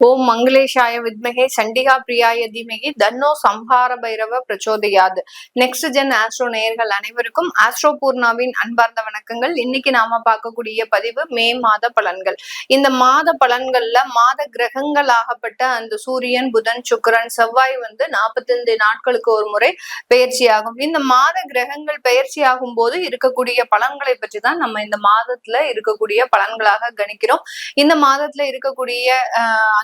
ஓம் மங்களேஷாய வித்மகே சண்டிகா பிரியாய தீமகி தன்னோ சம்ஹார பைரவ பிரச்சோதயாது. நெக்ஸ்ட் ஜென் ஆஸ்ட்ரோ நேயர்கள் அனைவருக்கும் ஆஸ்ட்ரோ பூர்ணாவின் அன்பார்ந்த வணக்கங்கள். இன்னைக்கு நாம பார்க்கக்கூடிய பதிவு மே மாத பலன்கள். இந்த மாத பலன்கள்ல மாத கிரகங்கள் ஆகப்பட்ட அந்த சூரியன், புதன், சுக்கிரன், செவ்வாய் 45 நாட்களுக்கு ஒரு முறை பயிற்சியாகும். இந்த மாத கிரகங்கள் பயிற்சி ஆகும் போது இருக்கக்கூடிய பலன்களை பற்றி தான் நம்ம இந்த மாதத்துல இருக்கக்கூடிய பலன்களாக கணிக்கிறோம். இந்த மாதத்துல இருக்கக்கூடிய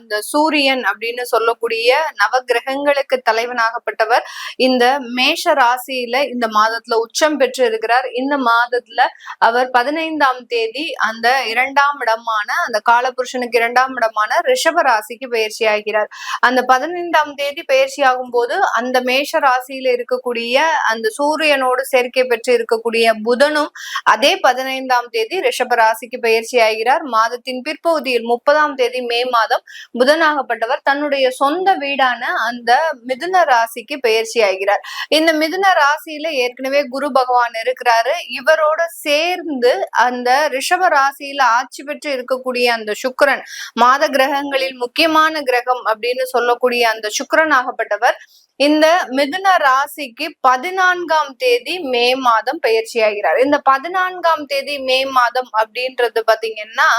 அந்த சூரியன் அப்படின்னு சொல்லக்கூடிய நவகிரகங்களுக்கு தலைவனாகப்பட்டவர் இந்த மேஷ ராசியில இந்த மாதத்துல உச்சம் பெற்று இருக்கிறார். இந்த மாதத்துல அவர் 15ஆம் தேதி அந்த 2ஆம் இடமான அந்த காலபுருஷனுக்கு 2ஆம் இடமான ரிஷப ராசிக்கு பயிற்சி ஆகிறார். அந்த 15ஆம் தேதி பயிற்சி ஆகும் போது அந்த மேஷ ராசியில இருக்கக்கூடிய அந்த சூரியனோடு சேர்க்கை பெற்று இருக்கக்கூடிய புதனும் அதே 15ஆம் தேதி ரிஷப ராசிக்கு பயிற்சி ஆகிறார். மாதத்தின் பிற்பகுதியில் 30ஆம் தேதி மே மாதம் புதனாகப்பட்டவர் தன்னுடைய சொந்த வீடான அந்த மிதுன ராசிக்கு பயிற்சி ஆகிறார். இந்த மிதுன ராசியில ஏற்கனவே குரு பகவான் இருக்கிறாரு. இவரோட சேர்ந்து அந்த ரிஷப ராசியில ஆட்சி பெற்று இருக்கக்கூடிய அந்த சுக்கிரன், மாத கிரகங்களில் முக்கியமான கிரகம் அப்படின்னு சொல்லக்கூடிய அந்த சுக்கிரன் ஆகப்பட்டவர் இந்த மிதுன ராசிக்கு 14ஆம் தேதி மே மாதம் பயிற்சி ஆகிறார். இந்த 14ஆம் தேதி மே மாதம் அப்படின்றது பாத்தீங்கன்னா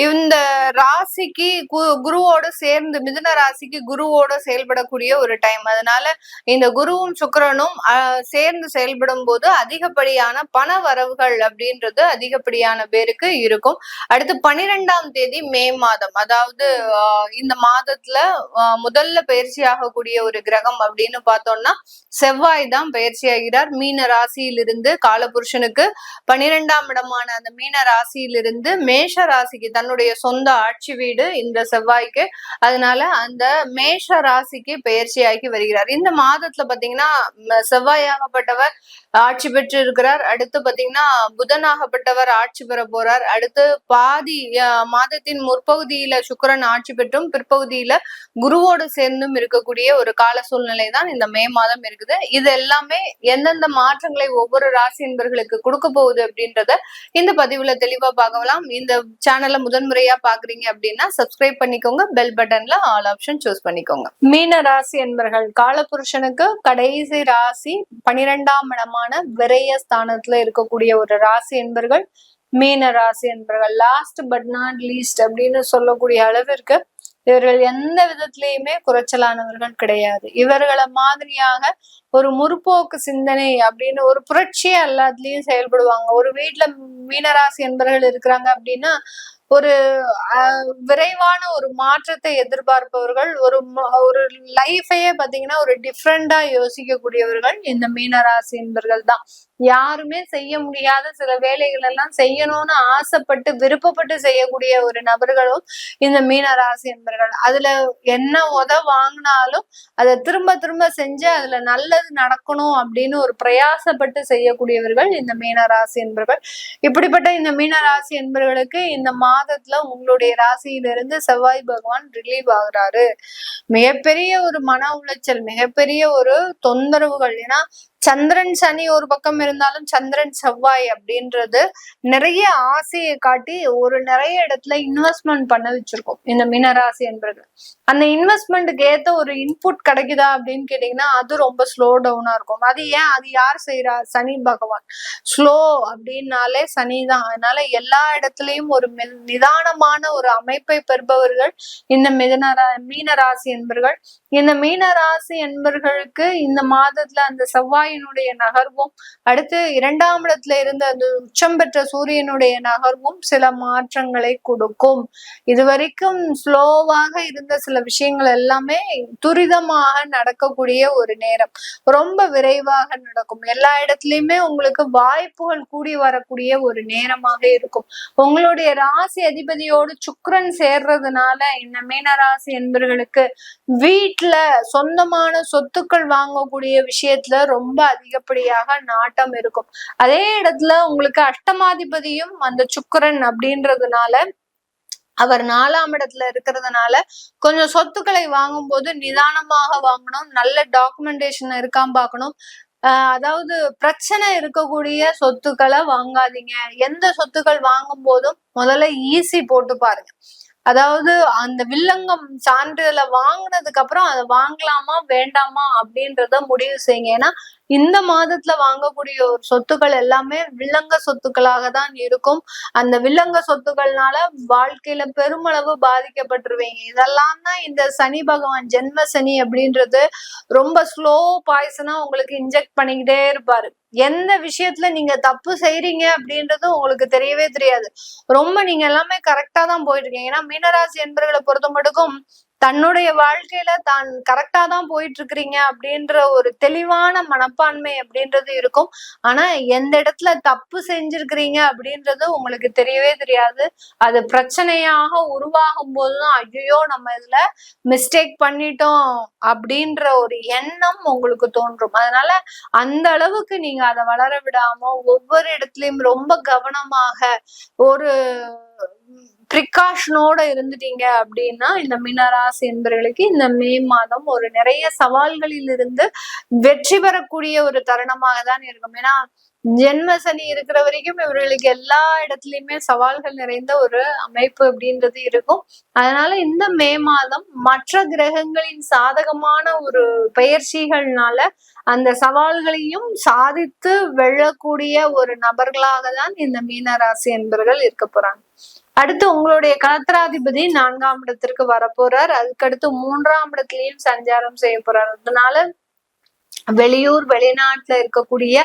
இந்த ராசிக்கு குருவோட சேர்ந்து மிதுன ராசிக்கு குருவோட செயல்படக்கூடிய ஒரு டைம். அதனால இந்த குருவும் சுக்கிரனும் சேர்ந்து செயல்படும் போது அதிகப்படியான பண வரவுகள் அப்படின்றது அதிகப்படியான பேருக்கு இருக்கும். அடுத்து 12ஆம் தேதி மே மாதம், அதாவது இந்த மாதத்துல முதல்ல பயிற்சி ஆகக்கூடிய ஒரு கிரகம் அப்படின்னு பார்த்தோம்னா செவ்வாய் தான் பயிற்சி ஆகிறார். மீன ராசியிலிருந்து காலபுருஷனுக்கு 12ஆம் இடமான அந்த மீன ராசியிலிருந்து மேஷ ராசிக்கு தன்னுடைய சொந்த ஆட்சி வீடு இந்த செவ்வாய்க்கு. அதனால அந்த மேஷ ராசிக்கு பயிற்சியாகி வருகிறார். இந்த மாதத்துல பாத்தீங்கன்னா செவ்வாயாகப்பட்டவர் ஆட்சி பெற்று இருக்கிறார். அடுத்து பாத்தீங்கன்னா புதனாகப்பட்டவர் ஆட்சி பெற போறார். அடுத்து பாதி மாதத்தின் முற்பகுதியில சுக்கிரன் ஆட்சி பெற்றும் பிற்பகுதியில குருவோடு சேர்ந்தும் இருக்கக்கூடிய ஒரு கால சூழ்நிலை தான் இந்த மே மாதம் இருக்குது. இது எல்லாமே எந்தெந்த மாற்றங்களை ஒவ்வொரு ராசி என்பர்களுக்கு கொடுக்க போகுது அப்படின்றத இந்த பதிவுல தெளிவா பார்க்கலாம். இந்த சேனலை முதன்முறையா பாக்குறீங்க அப்படின்னா சப்ஸ்கிரைப் பண்ணிக்கோங்க, பெல் பட்டன்ல ஆல் ஆப்ஷன் சூஸ் பண்ணிக்கோங்க. மீன ராசி என்பர்கள் காலபுருஷனுக்கு கடைசி ராசி 12ஆம் இடமான விரய ஸ்தானத்துல இருக்கக்கூடிய ஒரு ராசி என்பர்கள் மீன ராசி என்பர்கள். லாஸ்ட் பட் நாட் லீஸ்ட் அப்படின்னு சொல்லக்கூடிய அளவிற்கு இவர்கள் எந்த விதத்திலயுமே குறைச்சலானவர்கள் கிடையாது. இவர்களை மாதிரியாக ஒரு முற்போக்கு சிந்தனை அப்படின்னு ஒரு புரட்சியே எல்லாத்துலயும் செயல்படுவாங்க. ஒரு வீட்டுல மீனராசி என்பவர்கள் இருக்கிறாங்க அப்படின்னா ஒரு விரைவான ஒரு மாற்றத்தை எதிர்பார்ப்பவர்கள், ஒரு லைஃபையே பாத்தீங்கன்னா ஒரு டிஃப்ரெண்டா யோசிக்கக்கூடியவர்கள் இந்த மீனராசி என்பவர்கள் தான். யாருமே செய்ய முடியாத சில வேலைகள் எல்லாம் செய்யணும்னு ஆசைப்பட்டு விருப்பப்பட்டு செய்யக்கூடிய ஒரு நபர்களும் இந்த மீனராசி என்பவர்கள். அதுல என்ன வாங்கினாலும் அதை திரும்ப திரும்ப செஞ்சு அதுல நல்லது நடக்கணும் அப்படின்னு ஒரு பிரயாசப்பட்டு செய்யக்கூடியவர்கள் இந்த மீனராசி என்பவர்கள். இப்படிப்பட்ட இந்த மீனராசி என்பவர்களுக்கு இந்த மாதத்துல உங்களுடைய ராசியிலிருந்து செவ்வாய் பகவான் ரிலீவ் ஆகுறாரு. மிகப்பெரிய ஒரு மன உளைச்சல், மிகப்பெரிய ஒரு தொந்தரவுகள். ஏன்னா சந்திரன் சனி ஒரு பக்கம் இருந்தாலும் சந்திரன் செவ்வாய் அப்படின்றது நிறைய ஆசையை காட்டி நிறைய இடத்துல இன்வெஸ்ட்மெண்ட் பண்ண வச்சிருக்கோம் இந்த மீனராசி என்பது. அந்த இன்வெஸ்ட்மெண்ட்டுக்கு ஏத்த ஒரு இன்புட் கிடைக்குதா அப்படின்னு கேட்டீங்கன்னா அது ரொம்ப ஸ்லோ டவுனா இருக்கும். அது ஏன், அது யார் செய்யறா? சனி பகவான். ஸ்லோ அப்படின்னாலே சனி தான். அதனால எல்லா இடத்துலயும் ஒரு நிதானமான ஒரு அமைப்பை பெறுபவர்கள் இந்த மீனராசி என்பர்கள். இந்த மீனராசி என்பர்களுக்கு இந்த மாதத்துல அந்த செவ்வாயினுடைய நகர்வும் அடுத்து 2ஆம் இடத்துல இருந்த அந்த உச்சம் பெற்ற சூரியனுடைய நகர்வும் சில மாற்றங்களை கொடுக்கும். இதுவரைக்கும் ஸ்லோவாக இருந்த சில விஷயங்கள் எல்லாமே துரிதமாக நடக்கக்கூடிய ஒரு நேரம், ரொம்ப விரைவாக நடக்கும். எல்லா இடத்துலயுமே உங்களுக்கு வாய்ப்புகள் கூடி வரக்கூடிய ஒரு நேரமாக இருக்கும். உங்களுடைய ராசி அதிபதியோடு சுக்கிரன் சேர்றதுனால இந்த மீனராசி என்பவர்களுக்கு வீட்டுல சொந்தமான சொத்துக்கள் வாங்கக்கூடிய விஷயத்துல ரொம்ப அதிகப்படியாக நாட்டம் இருக்கும். அதே இடத்துல உங்களுக்கு அஷ்டமாதிபதியும் அந்த சுக்கிரன் அப்படின்றதுனால அவர் 4ஆம் இடத்துல இருக்கிறதுனால கொஞ்சம் சொத்துக்களை வாங்கும் போது நிதானமாக வாங்கணும், நல்ல டாக்குமெண்டேஷன் இருக்காம பார்க்கணும். அதாவது பிரச்சனை இருக்கக்கூடிய சொத்துக்களை வாங்காதீங்க. எந்த சொத்துக்கள் வாங்கும் போதும் முதல்ல ஈஸி போட்டு பாருங்க. அதாவது அந்த வில்லங்கம் சான்றிதழை வாங்கினதுக்கு அப்புறம் அதை வாங்கலாமா வேண்டாமா அப்படின்றத முடிவு செய்யுங்க. ஏன்னா இந்த மாதத்துல வாங்கக்கூடிய ஒரு சொத்துக்கள் எல்லாமே வில்லங்க சொத்துக்களாக தான் இருக்கும். அந்த வில்லங்க சொத்துக்கள்னால வாழ்க்கையில பெருமளவு பாதிக்கப்பட்டுருவீங்க. இதெல்லாம் தான் இந்த சனி பகவான் ஜென்ம சனி அப்படின்றது ரொம்ப ஸ்லோ பாய்சனா உங்களுக்கு இன்ஜெக்ட் பண்ணிக்கிட்டே இருப்பாரு. எந்த விஷயத்துல நீங்க தப்பு செய்றீங்க அப்படின்றது உங்களுக்கு தெரியவே தெரியாது. ரொம்ப நீங்க எல்லாமே கரெக்டா தான் போயிட்டு இருக்கீங்க. ஏன்னா மீனராசி என்பர்களை பொறுத்த மட்டுக்கும் தன்னுடைய வாழ்க்கையில தான் கரெக்டா தான் போயிட்டு இருக்கிறீங்க அப்படின்ற ஒரு தெளிவான மனப்பான்மை அப்படின்றது இருக்கும். ஆனா எந்த இடத்துல தப்பு செஞ்சிருக்கிறீங்க அப்படின்றது உங்களுக்கு தெரியவே தெரியாது. அது பிரச்சனையாக உருவாகும் போதுதான் ஐயோ நம்ம இதுல மிஸ்டேக் பண்ணிட்டோம் அப்படின்ற ஒரு எண்ணம் உங்களுக்கு தோன்றும். அதனால அந்த அளவுக்கு நீங்க அதை வளர விடாம ஒவ்வொரு இடத்துலயும் ரொம்ப கவனமாக ஒரு ப்ரிகாஷனோட இருந்துட்டீங்க அப்படின்னா இந்த மீனராசி என்பவர்களுக்கு இந்த மே மாதம் ஒரு நிறைய சவால்களில் இருந்து வெற்றி பெறக்கூடிய ஒரு தருணமாக தான் இருக்கும். ஏன்னா ஜென்ம சனி இருக்கிற வரைக்கும் இவர்களுக்கு எல்லா இடத்துலயுமே சவால்கள் நிறைந்த ஒரு அமைப்பு அப்படின்றது இருக்கும். அதனால இந்த மே மாதம் மற்ற கிரகங்களின் சாதகமான ஒரு பயிற்சிகள்னால அந்த சவால்களையும் சாதித்து வெல்லக்கூடிய ஒரு நபர்களாக தான் இந்த மீனராசி என்பவர்கள் இருக்க போறாங்க. அடுத்து உங்களுடைய கலத்திராதிபதி 4ஆம் இடத்திற்கு வரப்போறார். அதுக்கடுத்து 3ஆம் இடத்திலையும் சஞ்சாரம் செய்ய போறார். அதனால வெளியூர் வெளிநாட்டுல இருக்கக்கூடிய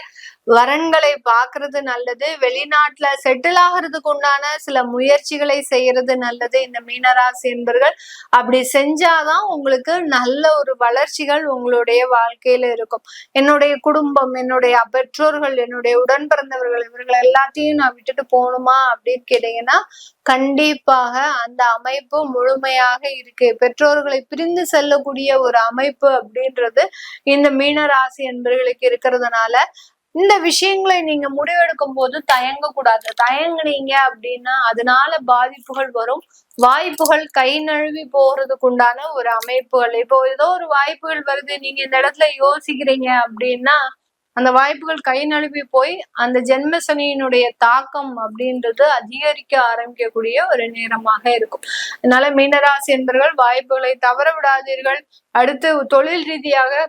வரன்களை பாக்குறது நல்லது. வெளிநாட்டுல செட்டில் ஆகிறதுக்கு உண்டான சில முயற்சிகளை செய்யறது நல்லது. இந்த மீனராசி என்பர்கள் அப்படி செஞ்சாதான் உங்களுக்கு நல்ல ஒரு வளர்ச்சிகள் உங்களுடைய வாழ்க்கையில இருக்கும். என்னுடைய குடும்பம், என்னுடைய பெற்றோர்கள், என்னுடைய உடன் பிறந்தவர்கள் இவர்கள் எல்லாத்தையும் நான் விட்டுட்டு போகணுமா அப்படின்னு கேட்டீங்கன்னா கண்டிப்பாக அந்த அமைப்பு முழுமையாக இருக்கு. பெற்றோர்களை பிரிந்து செல்லக்கூடிய ஒரு அமைப்பு அப்படின்றது இந்த மீனராசி என்பர்களுக்கு இருக்கிறதுனால இந்த விஷயங்களை நீங்க முடிவெடுக்கும் போது தயங்க கூடாது. தயங்குனீங்க அப்படின்னா அதனால பாதிப்புகள் வரும். வாய்ப்புகள் கை நழுவி போறதுக்கு உண்டான ஒரு அமைப்புகள். இப்போ ஏதோ ஒரு வாய்ப்புகள் வருது, நீங்க இந்த இடத்துல யோசிக்கிறீங்க அப்படின்னா அந்த வாய்ப்புகள் கை நழுவி போய் அந்த ஜென்ம சனியினுடைய தாக்கம் அப்படின்றது அதிகரிக்க ஆரம்பிக்கக்கூடிய ஒரு நேரமாக இருக்கும். அதனால மீனராசி என்பவர்கள் வாய்ப்புகளை தவற விடாதீர்கள். அடுத்து தொழில் ரீதியாக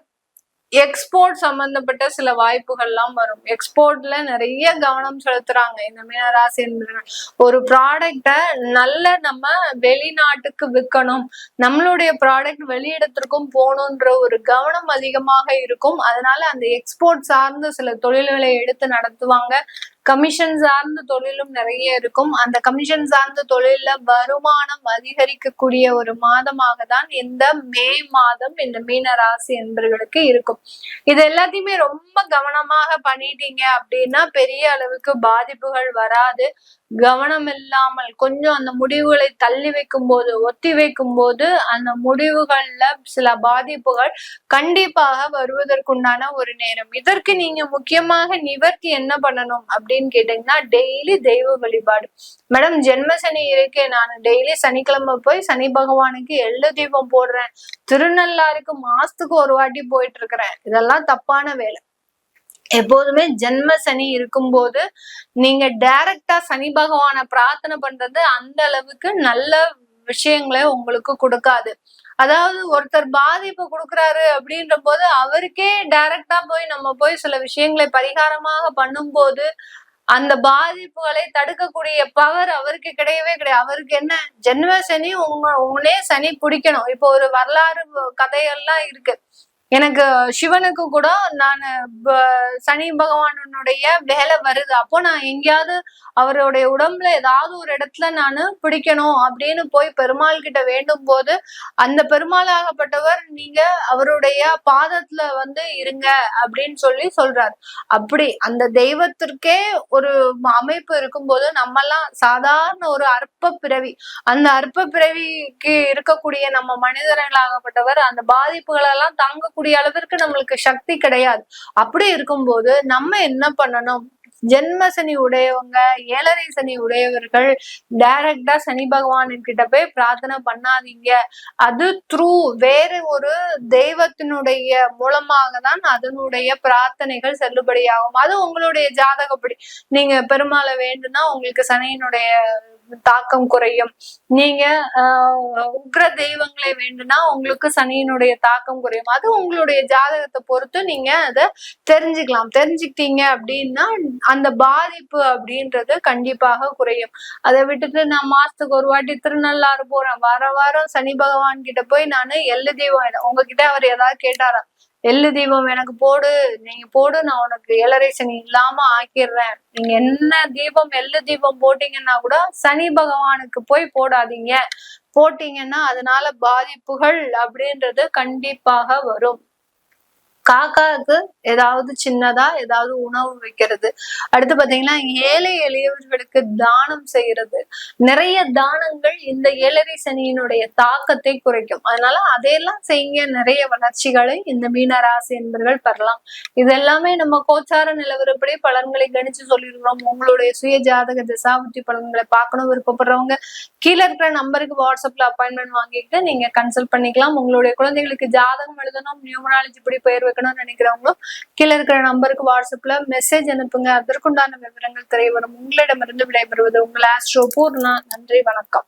எக்ஸ்போர்ட் சம்பந்தப்பட்ட சில வாய்ப்புகள்லாம் வரும். எக்ஸ்போர்ட்ல நிறைய கவனம் செலுத்துறாங்க இந்த மீனராசி என்பவர்கள். ஒரு ப்ராடக்ட நல்ல நம்ம வெளிநாட்டுக்கு விற்கணும், நம்மளுடைய ப்ராடக்ட் வெளியிடத்திற்கும் போகணுன்ற ஒரு கவனம் அதிகமாக இருக்கும். அதனால அந்த எக்ஸ்போர்ட் சார்ந்த சில தொழில்களை எடுத்து நடத்துவாங்க. கமிஷன் சார்ந்த தொழிலும் நிறைய இருக்கும். அந்த கமிஷன் சார்ந்த தொழில வருமானம் அதிகரிக்கக்கூடிய ஒரு மாதமாக தான் இந்த மே மாதம் இந்த மீன ராசி என்பவர்களுக்கு இருக்கும். இது எல்லாத்தையுமே ரொம்ப கவனமாக பண்ணிட்டீங்க அப்படின்னா பெரிய அளவுக்கு பாதிப்புகள் வராது. கவனம் இல்லாமல் கொஞ்சம் அந்த முடிவுகளை தள்ளி வைக்கும் போது, ஒத்தி வைக்கும் போது அந்த முடிவுகள்ல சில பாதிப்புகள் கண்டிப்பாக வருவதற்குண்டான ஒரு நேரம். இதற்கு நீங்க முக்கியமாக நிவர்த்தி என்ன பண்ணணும் அப்படின்னு கேட்டீங்கன்னா டெய்லி தெய்வ வழிபாடு. மேடம் ஜென்ம சனி இருக்கு, நான் டெய்லி சனிக்கிழமை போய் சனி பகவானுக்கு எள்ளு தீபம் போடுறேன், திருநள்ளாருக்கு மாசத்துக்கு ஒரு வாட்டி போயிட்டு இருக்கிறேன், இதெல்லாம் தப்பான வேலை. எப்போதுமே ஜென்ம சனி இருக்கும்போது நீங்க டைரக்டா சனி பகவானை பிரார்த்தனை பண்றது அந்த அளவுக்கு நல்ல விஷயங்களை உங்களுக்கு கொடுக்காது. அதாவது ஒருத்தர் பாதிப்பு கொடுக்குறாரு அப்படின்ற போது அவருக்கே டைரக்டா நம்ம போய் சில விஷயங்களை பரிகாரமாக பண்ணும்போது அந்த பாதிப்புகளை தடுக்கக்கூடிய பவர் அவருக்கு கிடையவே கிடையாது. அவருக்கு என்ன ஜென்ம சனி உங்களே சனி பிடிக்கணும். இப்போ ஒரு வரலாறு கதையெல்லாம் இருக்கு. எனக்கு சிவனுக்கு கூட நான் சனி பகவானுடைய வேலை வருது, அப்போ நான் எங்கேயாவது அவருடைய உடம்புல ஏதாவது ஒரு இடத்துல நான் பிடிக்கணும் அப்படின்னு போய் பெருமாள் கிட்ட வேண்டும் போது அந்த பெருமாளாகப்பட்டவர் நீங்க அவருடைய பாதத்துல இருங்க அப்படின்னு சொல்றாரு. அப்படி அந்த தெய்வத்திற்கே ஒரு அமைப்பு இருக்கும்போது நம்மெல்லாம் சாதாரண ஒரு அற்ப பிறவி, அந்த அற்ப பிறவிக்கு இருக்கக்கூடிய நம்ம மனிதர்களாகப்பட்டவர் அந்த பாதிப்புகள் எல்லாம் தாங்க அளவிற்கு நம்மளுக்கு சக்தி கிடையாது. அப்படி இருக்கும்போது நம்ம என்ன பண்ணணும், ஜென்ம சனி உடையவங்க, ஏழரை சனி உடையவர்கள் டைரக்டா சனி பகவான் கிட்ட போய் பிரார்த்தனை பண்ணாதீங்க. அது த்ரூ வேற ஒரு தெய்வத்தினுடைய மூலமாக தான் அதனுடைய பிரார்த்தனைகள் செல்லுபடியாகும். அது உங்களுடைய ஜாதகப்படி. நீங்க பெருமாளை வேண்டுனா உங்களுக்கு சனியினுடைய தாக்கம் குறையும். நீங்க உக்ர தெய்வங்களை வேண்டுனா உங்களுக்கு சனியினுடைய தாக்கம் குறையும். அது உங்களுடைய ஜாதகத்தை பொறுத்து நீங்க அதை தெரிஞ்சுக்கலாம். தெரிஞ்சுக்கிட்டீங்க அப்படின்னா அந்த பாதிப்பு அப்படின்றது கண்டிப்பாக குறையும். அதை விட்டுட்டு நான் மாசத்துக்கு ஒரு வாட்டி திருநள்ளாறு போறேன், வாரம் சனி பகவான் கிட்ட போய் நானு எள்ளு தீபம் உங்ககிட்ட அவர் ஏதாவது கேட்டாரா, எள்ளு தீபம் எனக்கு போடு, நீங்க போடு, நான் உனக்கு ஏழரை சனி இல்லாம ஆக்கிடுறேன். நீங்க என்ன தீபம் எள்ளு தீபம் போட்டீங்கன்னா கூட சனி பகவானுக்கு போய் போடாதீங்க. போட்டீங்கன்னா அதனால பாதிப்புகள் அப்படின்றது கண்டிப்பாக வரும். காக்காவுக்கு ஏதாவது சின்னதா ஏதாவது உணவு வைக்கிறது, அடுத்து பாத்தீங்கன்னா ஏழை எளியவர்களுக்கு தானம் செய்யறது, நிறைய தானங்கள் இந்த ஏழரை சனியினுடைய தாக்கத்தை குறைக்கும். அதனால அதையெல்லாம் செய்ய நிறைய வளர்ச்சிகளை இந்த மீன ராசி என்பவர்கள் பெறலாம். இது எல்லாமே நம்ம கோச்சார நிலவரப்படி பலன்களை கணிச்சு சொல்லிடுறோம். உங்களுடைய சுய ஜாதக திசாபுத்தி பலன்களை பார்க்கணும் விருப்பப்படுறவங்க கீழே இருக்கிற நம்பருக்கு வாட்ஸ்அப்ல அப்பாயின்மெண்ட் வாங்கிட்டு நீங்க கன்சல்ட் பண்ணிக்கலாம். உங்களுடைய குழந்தைகளுக்கு ஜாதகம் எழுதணும், நியூமராலஜி படி பெயர் வைக்கணும்னு நினைக்கிறவங்களும் கீழே இருக்கிற நம்பருக்கு வாட்ஸ்அப்ல மெசேஜ் அனுப்புங்க. அதற்குண்டான விவரங்கள் தெரிய வரும். உங்களிடமிருந்து விடைபெறுவது உங்கள் ஆஸ்ட்ரோ பூர்ணா. நன்றி, வணக்கம்.